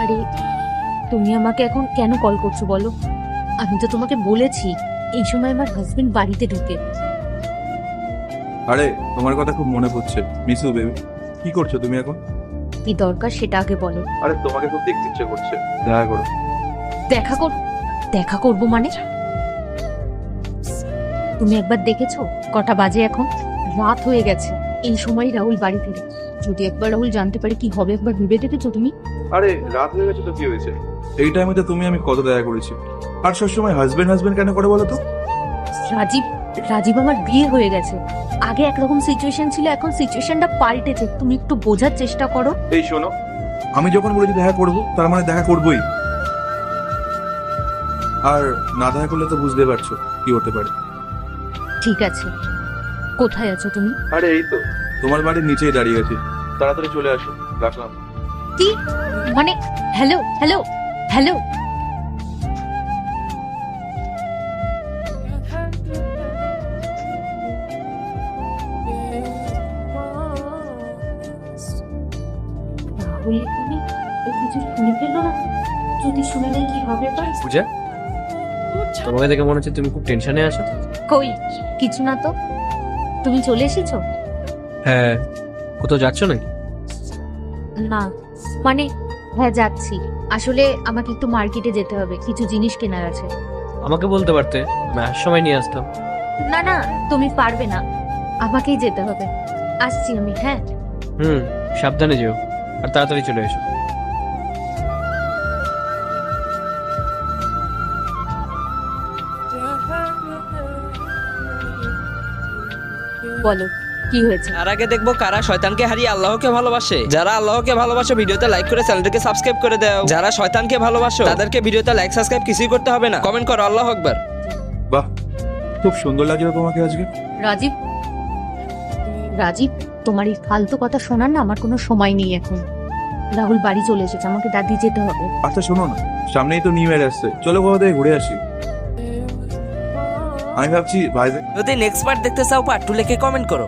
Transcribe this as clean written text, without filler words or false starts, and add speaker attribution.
Speaker 1: আরে তুমি আমাকে এখন কেন কল করছো বলো? আমি তো তোমাকে বলেছি এই সময় আমার হাজবেন্ড বাড়িতে ঢুকে।
Speaker 2: আরে তোমার কথা খুব মনে পড়ছে মিসু বেবি। কি করছো তুমি এখন?
Speaker 1: কি দরকার সেটা আগে বলো।
Speaker 2: আরে তোমাকে খুব দেখতে ইচ্ছে করছে, দেখা করো।
Speaker 1: দেখা কর দেখা করবো মানে? তুমি একবার দেখেছো কটা বাজে এখন? রাত হয়ে গেছে, এই সময় রাহুল বাড়ি ফিরে। যদি একবার রাহুল জানতে পারে কি হবে একবার ভেবে দেখেছো তুমি?
Speaker 2: আরে রাত হয়ে গেছে তো কি হয়েছে? এই টাইমে তো তুমি আমি কত দেখা করেছি। আর সবসময় হাজবেন্ড হাজবেন্ড কেন করে বলো তো?
Speaker 1: রাজীব রাজীব আমার বিয়ে হয়ে গেছে। আগে একরকম সিচুয়েশন ছিল, এখন সিচুয়েশনটা পাল্টেছে। তুমি একটু বোঝার চেষ্টা করো।
Speaker 2: এই শোনো, আমি যখন বলেছি দেখা করবো তার মানে দেখা করবোই। আর না দেখা করলে তো বুঝতে পারছো কি হতে পারে।
Speaker 1: ঠিক আছে, কোথায় আছো তুমি?
Speaker 2: আরে এই তো তোমার বাড়ির নিচেই দাঁড়িয়ে আছি, তাড়াতাড়ি চলে আসো। রাখলাম।
Speaker 1: কি মানে? Hello hello hello. রাহুল এখানে? ও কিছু শুনে ফেললো না? যদি শুনে নেয় কি হবে এবার?
Speaker 3: পূজা, তোমাকে দেখে মনে হচ্ছে তুমি খুব টেনশনে আছো।
Speaker 1: কই কিছু না তো। তুমি চলে এসেছো?
Speaker 3: হ্যাঁ, কোথাও যাচ্ছ নাকি?
Speaker 1: না মানে হ্যাঁ যাচ্ছি। আসলে আমাকে একটু মার্কেটে যেতে হবে, কিছু জিনিস কেনার আছে।
Speaker 3: আমাকে বলতে পারতে, আমি আসার সময় নিয়ে আসতাম।
Speaker 1: না না, তুমি পারবে না, আমাকেই যেতে হবে। আসছি আমি, হ্যাঁ।
Speaker 3: সাবধানে যেও আর তাড়াতাড়ি চলে এসো।
Speaker 1: বলো কি হয়েছে?
Speaker 4: আর আগে দেখবো কারা শয়তানকে হারিয়ে আল্লাহকে ভালোবাসে। যারা আল্লাহকে ভালোবাসো ভিডিওতে লাইক করে চ্যানেলটাকে সাবস্ক্রাইব করে দাও। যারা শয়তানকে ভালোবাসো তাদেরকে ভিডিওতে লাইক সাবস্ক্রাইব কিছুই করতে হবে না, কমেন্ট করো আল্লাহু আকবার।
Speaker 2: বাহ, খুব সুন্দর লাগছে তোমাকে আজকে।
Speaker 1: রাজীব রাজীব, তোমার এই ফালতু কথা শোনার না আমার কোনো সময় নেই এখন। রাহুল বাড়ি চলে এসেছে, আমাকে দাদি যেতে হবে।
Speaker 2: আচ্ছা শোনো না, সামনেই তো নিউ ইয়ার আসছে, চলো কোথা থেকে ঘুরে আসি। আমি ভাবছি ভাই
Speaker 4: যদি নেক্সট পার্ট দেখতে চাও পার্ট 2 লিখে কমেন্ট করো।